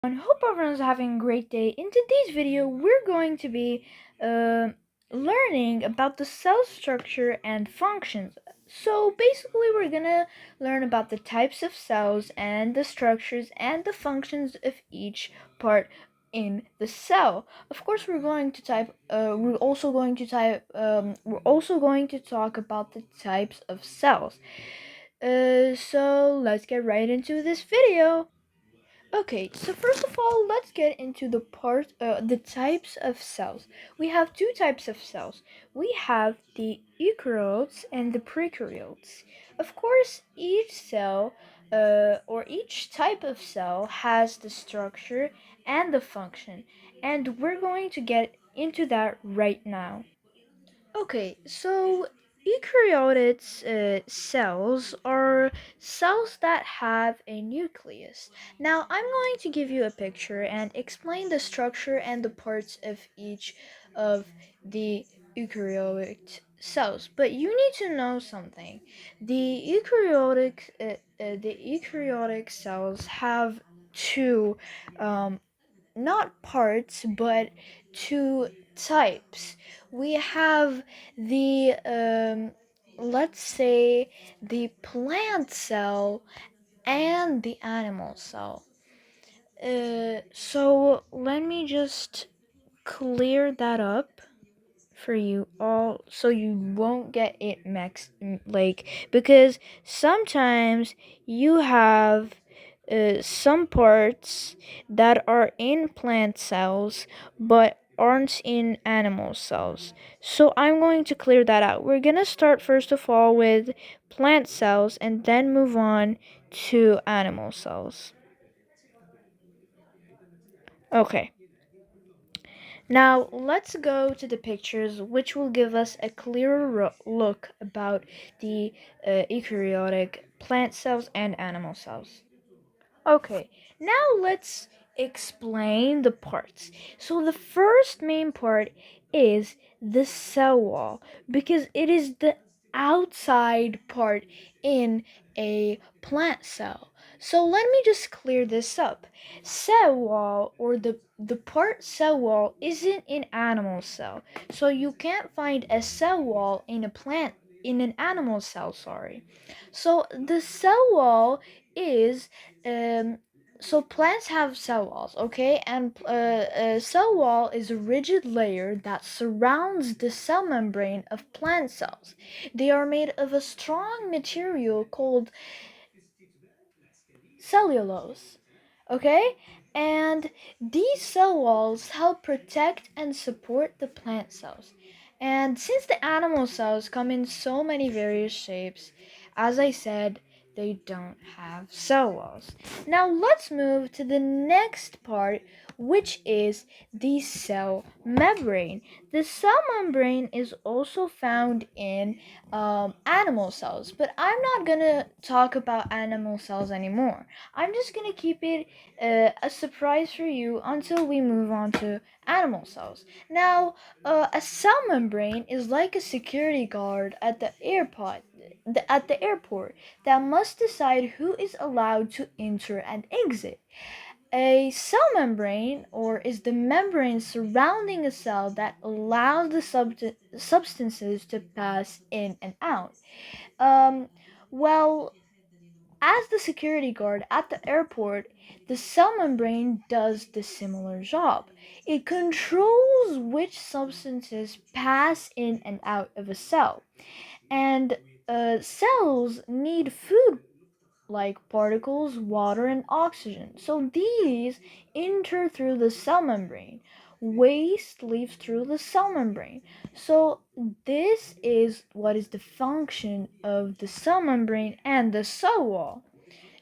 I hope everyone's having a great day. In today's video, we're going to be learning about the cell structure and functions. So basically, we're gonna learn about the types of cells and the structures and the functions of each part in the cell. Of course, we're going to type. We're also going to type. We're also going to talk about the types of cells. So let's get right into this video. Okay, so first of all, let's get into the types of cells. We have two types of cells. We have the eukaryotes and the prokaryotes. Of course, each cell, or each type of cell has the structure and the function, and we're going to get into that right now. Okay, so eukaryotic cells are cells that have a nucleus. Now, I'm going to give you a picture and explain the structure and the parts of each of the eukaryotic cells. But you need to know something. The eukaryotic cells have two not parts but two types. We have the let's say the plant cell and the animal cell. So let me just clear that up for you all so you won't get it mixed, like, because sometimes you have some parts that are in plant cells but aren't in animal cells. So I'm going to clear that out. We're going to start first of all with plant cells and then move on to animal cells. Okay. Now, let's go to the pictures, which will give us a clearer look about the eukaryotic plant cells and animal cells. Okay, now let's explain the parts. So, the first main part is the cell wall because it is the outside part in a plant cell. So, let me just clear this up. Cell wall, or the part cell wall, isn't in animal cell. So, you can't find a cell wall in a plant, in an animal cell, sorry. So, the cell wall is um so plants have cell walls, okay, and a cell wall is a rigid layer that surrounds the cell membrane of plant cells. They are made of a strong material called cellulose, okay, and these cell walls help protect and support the plant cells. And since the animal cells come in so many various shapes, as I said, they don't have cell walls. Now let's move to the next part, which is the cell membrane. The cell membrane is also found in animal cells, but I'm not gonna talk about animal cells anymore. I'm just gonna keep it a surprise for you until we move on to animal cells. Now, a cell membrane is like a security guard at the airport that must decide who is allowed to enter and exit. A cell membrane, or is the membrane surrounding a cell that allows the substances to pass in and out. Um, well, as the security guard at the airport, the cell membrane does the similar job. It controls which substances pass in and out of a cell. And cells need food like particles, water, and oxygen. So these enter through the cell membrane. Waste leaves through the cell membrane. So this is what is the function of the cell membrane and the cell wall.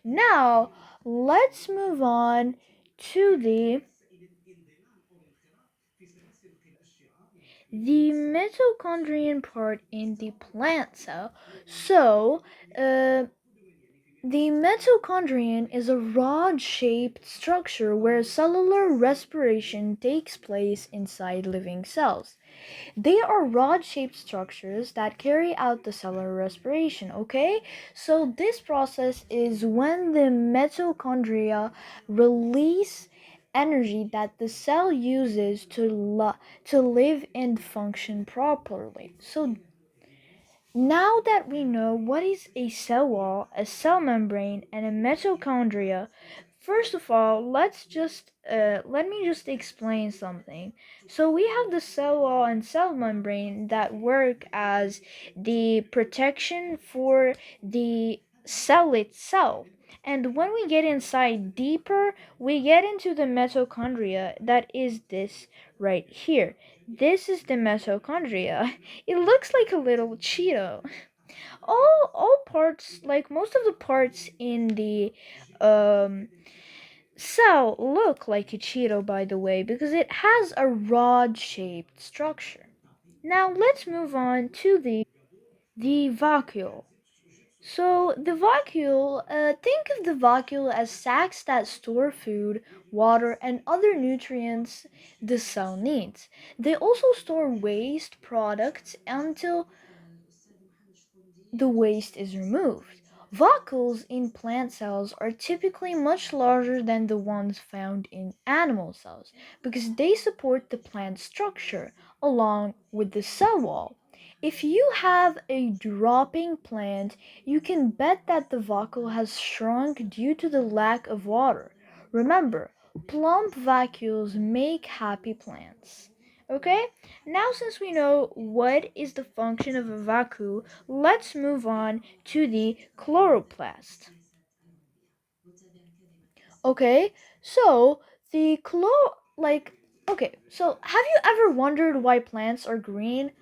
Now let's move on to the mitochondrion part in the plant cell. So, the mitochondrion is a rod shaped structure where cellular respiration takes place inside living cells. They are rod shaped structures that carry out the cellular respiration, okay? So, this process is when the mitochondria release energy that the cell uses to live and function properly. So now that we know what is a cell wall, a cell membrane, and a mitochondria, first of all, let me just explain something. So we have the cell wall and cell membrane that work as the protection for the cell itself. And when we get inside deeper, we get into the mitochondria, that is this right here. This is the mitochondria. It looks like a little Cheeto. All parts, like most of the parts in the um cell look like a Cheeto, by the way, because it has a rod shaped structure. Now let's move on to the vacuole. So the vacuole, think of the vacuole as sacs that store food, water, and other nutrients the cell needs. They also store waste products until the waste is removed. Vacuoles in plant cells are typically much larger than the ones found in animal cells because they support the plant structure along with the cell wall. If you have a dropping plant, you can bet that the vacuole has shrunk due to the lack of water. Remember, plump vacuoles make happy plants. Okay? Now, since we know what is the function of a vacuole, let's move on to the chloroplast. Okay, so the so have you ever wondered why plants are green?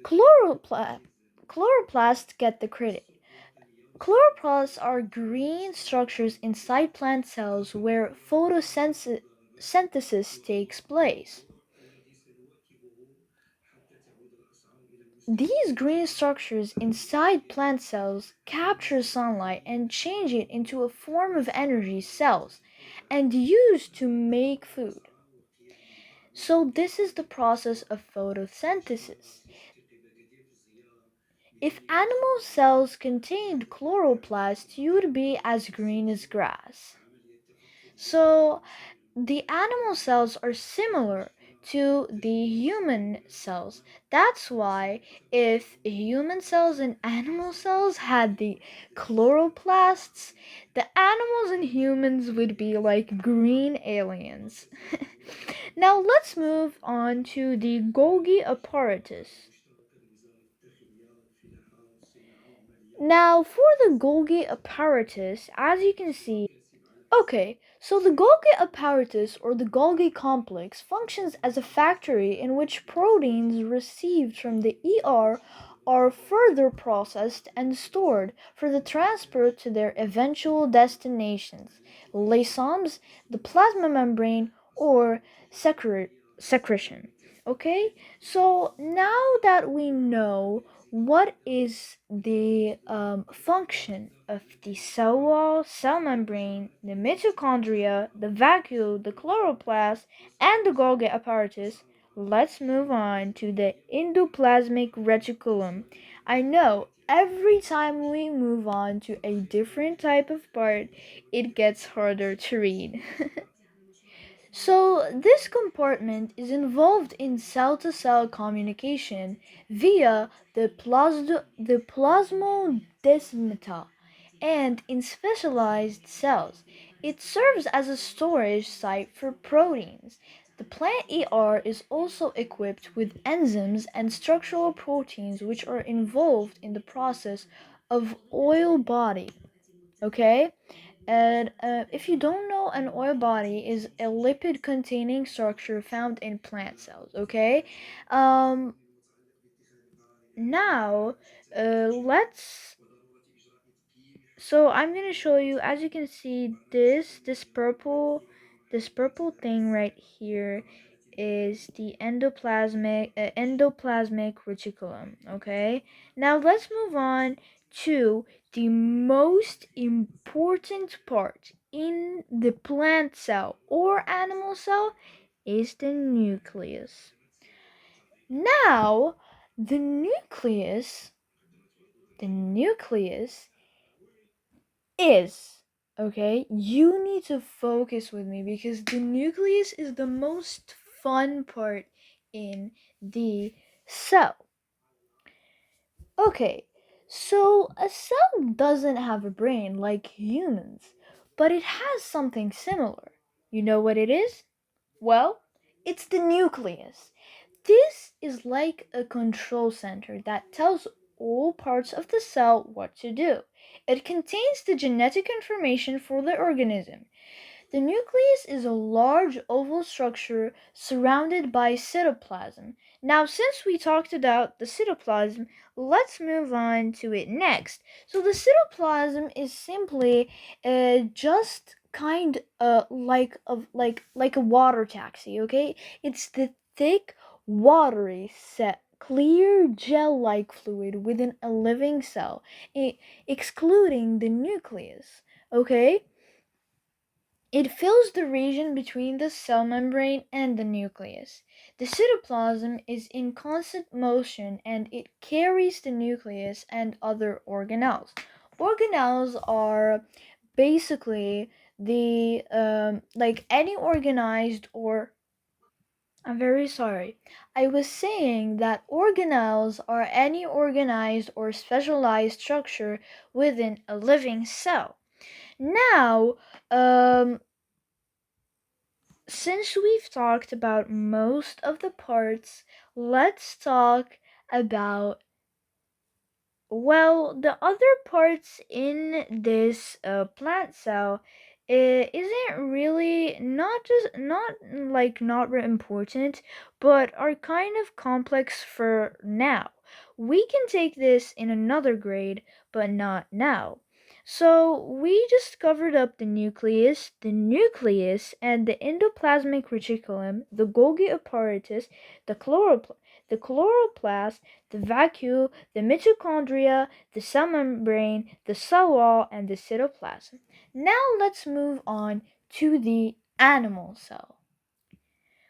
Chloropla- Chloroplasts get the credit. Chloroplasts are green structures inside plant cells where photosynthesis takes place. These green structures inside plant cells capture sunlight and change it into a form of energy cells and use to make food. So this is the process of photosynthesis. If animal cells contained chloroplasts, you would be as green as grass. So the animal cells are similar to the human cells. That's why if human cells and animal cells had the chloroplasts, the animals and humans would be like green aliens. Now let's move on to the Golgi apparatus. Now, for the Golgi apparatus, as you can see, okay, so the Golgi apparatus or the Golgi complex functions as a factory in which proteins received from the ER are further processed and stored for the transport to their eventual destinations, lysomes, the plasma membrane, or secretion. Okay, so now that we know what is the function of the cell wall, cell membrane, the mitochondria, the vacuole, the chloroplast, and the Golgi apparatus, let's move on to the endoplasmic reticulum. I know every time we move on to a different type of part, it gets harder to read. So, this compartment is involved in cell to cell communication via the plasmodesmata and in specialized cells. It serves as a storage site for proteins. The plant ER is also equipped with enzymes and structural proteins which are involved in the process of oil body. Okay? And if you don't know, an oil body is a lipid containing structure found in plant cells, okay? Um, now, let's. So I'm gonna show you. As you can see, this purple thing right here is the endoplasmic reticulum. Okay. Now let's move on to the most important part in the plant cell or animal cell is Now, the nucleus, the nucleus is. Okay, you need to focus with me because the nucleus is the most fun part in the cell. Okay, so a cell doesn't have a brain like humans, but it has something similar. You know what it is? Well, it's the nucleus. This is like a control center that tells all parts of the cell what to do. It contains the genetic information for the organism. The nucleus is a large oval structure surrounded by cytoplasm. Now, since we talked about the cytoplasm, let's move on to it next. So, the cytoplasm is simply just kind like a water taxi. Okay, it's the thick, watery set. Clear gel like fluid within a living cell, excluding the nucleus. Okay, it fills the region between the cell membrane and the nucleus. The cytoplasm is in constant motion and it carries the nucleus and other organelles. Organelles are basically the like any organized or I'm very sorry. I was saying that organelles are any organized or specialized structure within a living cell. Now, um, since we've talked about most of the parts, let's talk about the other parts in this plant cell isn't really not important, but are kind of complex for now. We can take this in another grade, but not now. So we just covered up the nucleus, and the endoplasmic reticulum, the Golgi apparatus, the the chloroplast, the vacuole, the mitochondria, the cell membrane, the cell wall, and the cytoplasm. Now let's move on to the animal cell.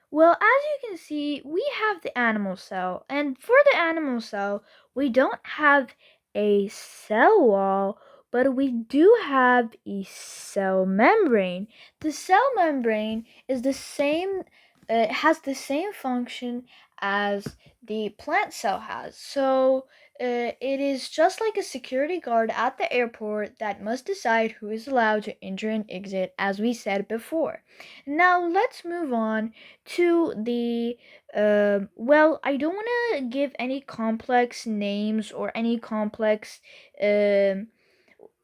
Well, as you can see, we have the animal cell, and for the animal cell, we don't have a cell wall, but we do have a cell membrane. The cell membrane is the same, has the same function as the plant cell has. So, it is just like a security guard at the airport that must decide who is allowed to enter and exit, as we said before. Now, let's move on to the I don't want to give any complex names or any complex um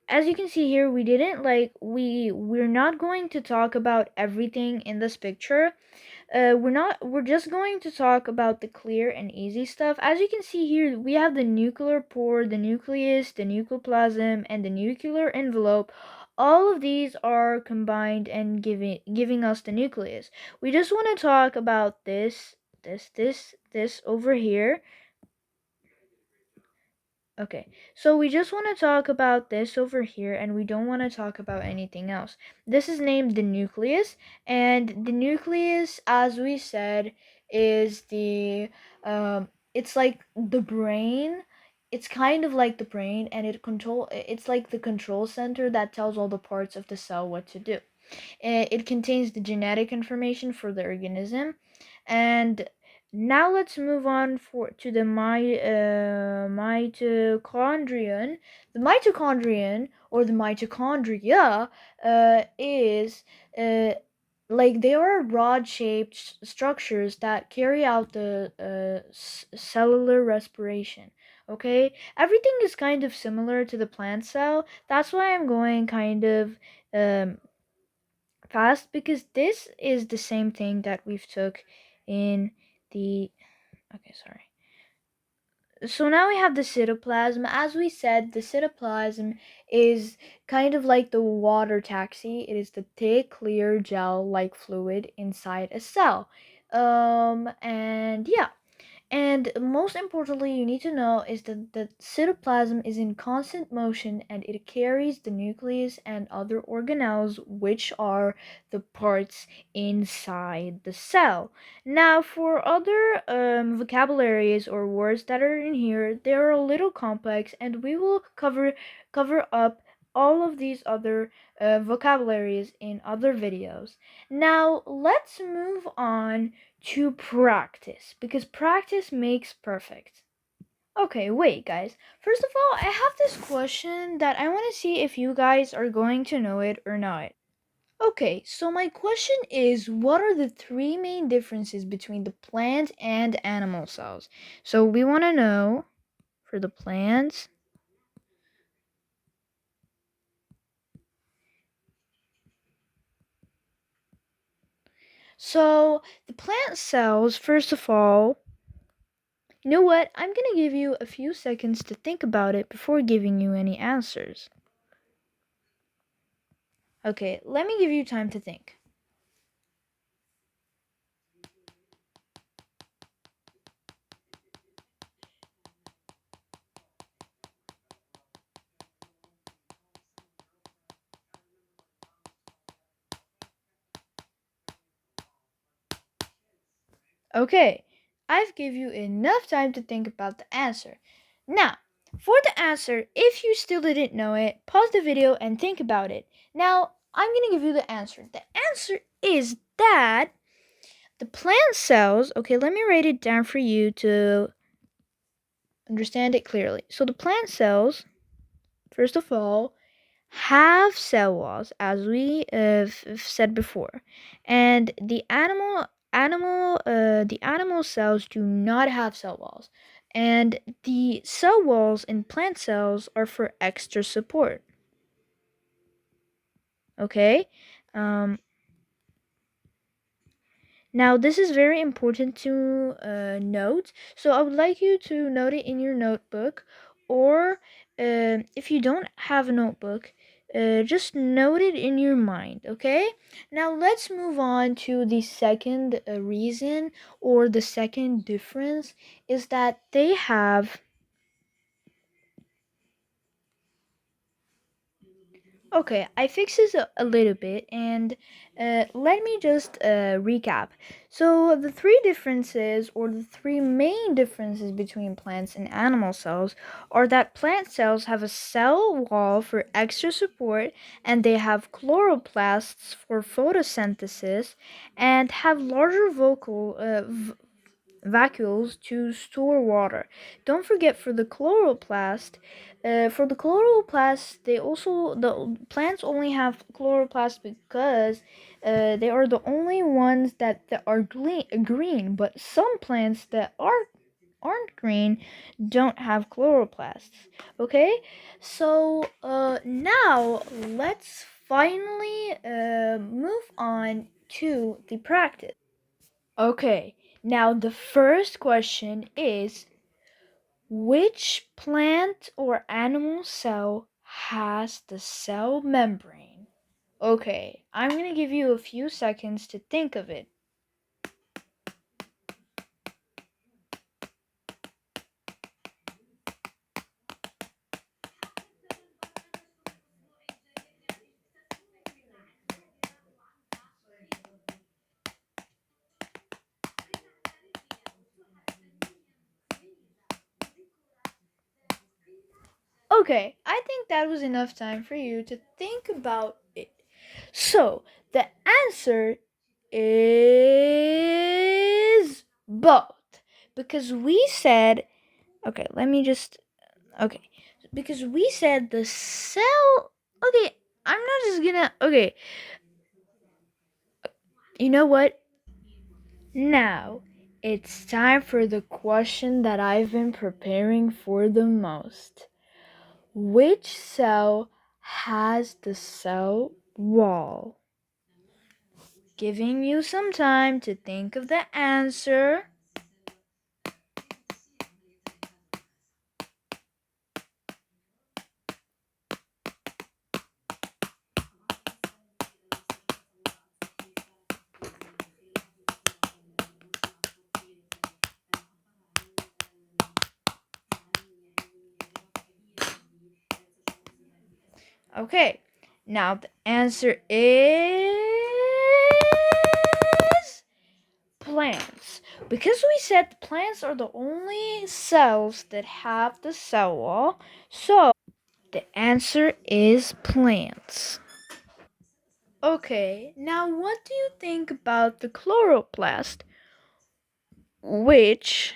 as you can see here, we didn't like we're not going to talk about everything in this picture. We're just going to talk about the clear and easy stuff. As you can see here, we have the nuclear pore, the nucleus, the nucleoplasm, and the nuclear envelope. All of these are combined and giving us the nucleus. We just want to talk about this over here. Okay, so we just want to talk about this over here and we don't want to talk about anything else. This is named the nucleus, and the nucleus, as we said, is it's like the brain. It's kind of like the brain, and it's like the control center that tells all the parts of the cell what to do. It contains the genetic information for the organism. And now let's move on to the mitochondrion. The mitochondrion or the mitochondria is like they are rod shaped structures that carry out the cellular respiration. Okay, everything is kind of similar to the plant cell. That's why I'm going kind of um, fast, because this is the same thing that we've took in the okay, sorry. So now we have the cytoplasm. As we said, the cytoplasm is kind of like the water taxi. It is the thick, clear gel like fluid inside a cell. And yeah, and most importantly, you need to know is that the cytoplasm is in constant motion and it carries the nucleus and other organelles, which are the parts inside the cell. Now, for other vocabularies or words that are in here, they are a little complex, and we will cover up all of these other vocabularies in other videos. Now, let's move on to practice because practice makes perfect. Okay, wait, guys. First of all, I have this question that I want to see if you guys are going to know it or not. Okay, so my question is what are the three main differences between the plant and animal cells? So we want to know for the plants. So the plant cells, first of all, you know what? I'm going to give you a few seconds to think about it before giving you any answers. Okay, let me give you time to think. Okay, I've give you enough time to think about the answer. Now, for the answer, if you still didn't know it, pause the video and think about it. Now, I'm going to give you the answer. The answer is that the plant cells, okay, let me write it down for you to understand it clearly. So the plant cells, first of all, have cell walls, as we said before, and the animal cells do not have cell walls, and the cell walls in plant cells are for extra support. Okay, um, now, this is very important to note. So, I would like you to note it in your notebook, or if you don't have a notebook, just note it in your mind, okay? Now, let's move on to the second reason or the second difference is that they have. Okay, I fixed this a little bit and let me just recap. So, the three differences, or the three main differences between plants and animal cells, are that plant cells have a cell wall for extra support, and they have chloroplasts for photosynthesis, and have larger vacuoles to store water. Don't forget for the chloroplast, the plants only have chloroplast because they are the only ones that are green. But some plants that aren't green don't have chloroplasts. Okay, so now let's finally move on to the practice. Okay, now the first question is which plant or animal cell has the cell membrane? Okay, I'm gonna give you a few seconds to think of it. Okay, I think that was enough time for you to think about it. So, the answer is both. Because we said, okay, let me just okay, because we said the cell. Okay, I'm not just gonna. Okay, you know what? Now it's time for the question that I've been preparing for the most. Which cell has the cell wall? Giving you some time to think of the answer. Okay, now the answer is plants. Because we said plants are the only cells that have the cell wall, so The answer is plants. Okay, now what do you think about the chloroplast, which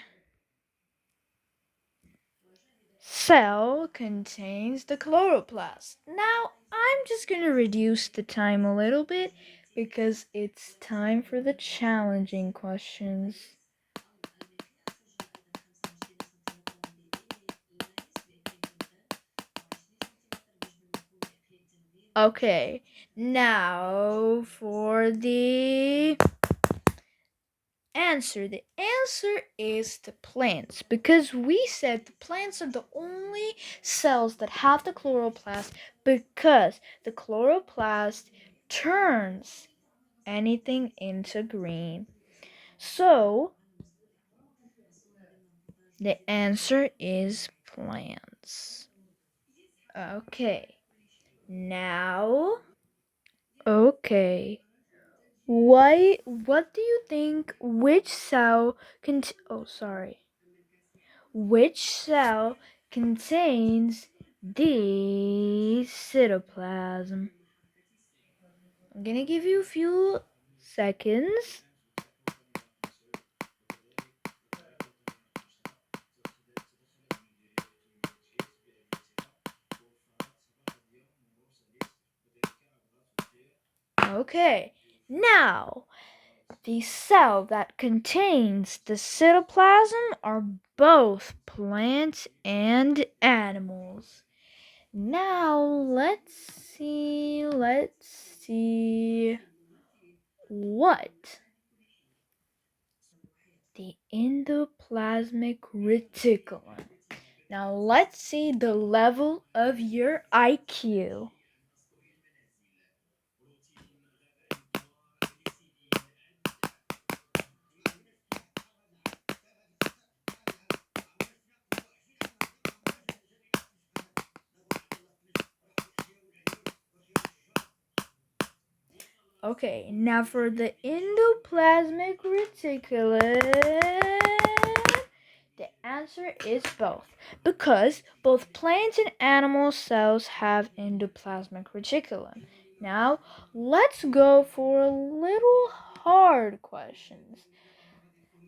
cell contains the chloroplast? Now, I'm just gonna reduce the time a little bit because it's time for the challenging questions. Okay, now for the answer. The answer is the plants because we said the plants are the only cells that have the chloroplast because the chloroplast turns anything into green. So the answer is plants. Okay. Now, okay. What do you think which cell which cell contains the cytoplasm? I'm gonna give you a few seconds. Okay, now the cell that contains the cytoplasm are both plants and animals. Now let's see what the endoplasmic reticulum. Now let's see the level of your IQ. Okay, now for the endoplasmic reticulum, the answer is both, because both plant and animal cells have endoplasmic reticulum. Now, let's go for a little hard questions,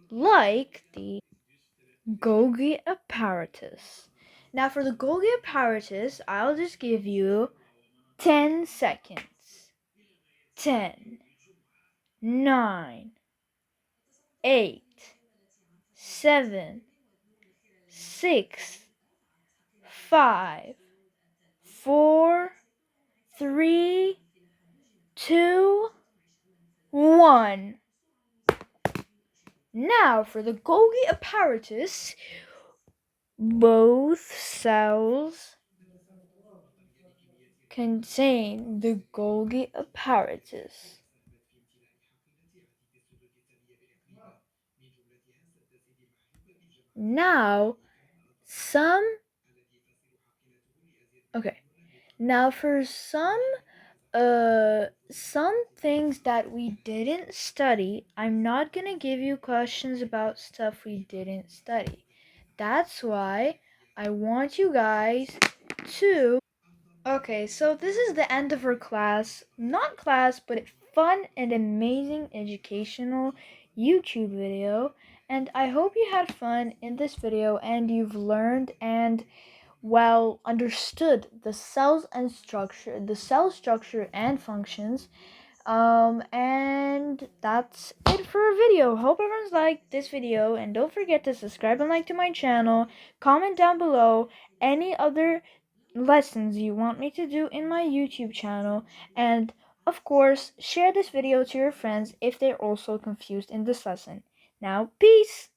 like the Golgi apparatus. Now, for the Golgi apparatus, I'll just give you 10 seconds. 10, 9, 8, 7, 6, 5, 4, 3, 2, 1. Now for the Golgi apparatus, both cells contain the Golgi apparatus. Now, some okay. Now for some things that we didn't study, I'm not going to give you questions about stuff we didn't study. That's why I want you guys to Okay, so this is the end of our class. Not class, but a fun and amazing educational YouTube video. And I hope you had fun in this video and you've learned and understood the cell structure and functions. And that's it for our video. Hope everyone's liked this video, and don't forget to subscribe and like to my channel. Comment down below any other lessons you want me to do in my YouTube channel, and of course, share this video to your friends if they're also confused in this lesson. Now, peace!